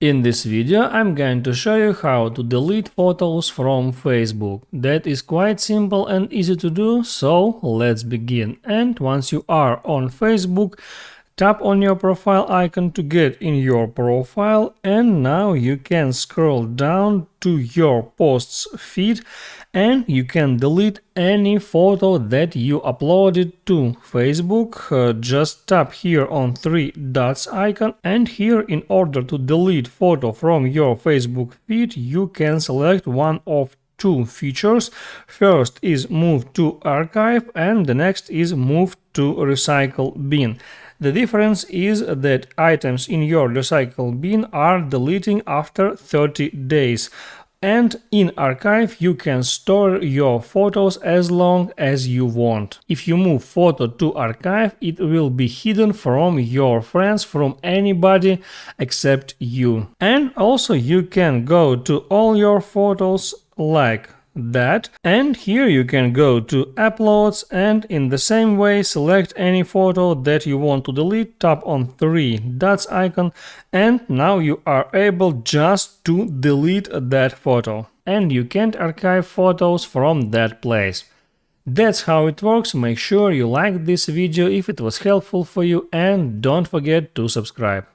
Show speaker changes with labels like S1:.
S1: In this video, I'm going to show you how to delete photos from Facebook. That is quite simple and easy to do, so let's begin. And once you are on Facebook, tap on your profile icon to get in your profile, and now you can scroll down to your posts feed and you can delete any photo that you uploaded to Facebook. Just tap here on three dots icon, and here, in order to delete photo from your Facebook feed, you can select one of two features. First is move to archive and the next is move to recycle bin. The difference is that items in your recycle bin are deleting after 30 days. And in archive you can store your photos as long as you want. If you move photo to archive, it will be hidden from your friends, from anybody except you. And also you can go to all your photos like that, and here you can go to uploads and in the same way select any photo that you want to delete, tap on three dots icon, and now you are able just to delete that photo, and you can't archive photos from that place. That's how it works. Make sure you like this video if it was helpful for you, and don't forget to subscribe.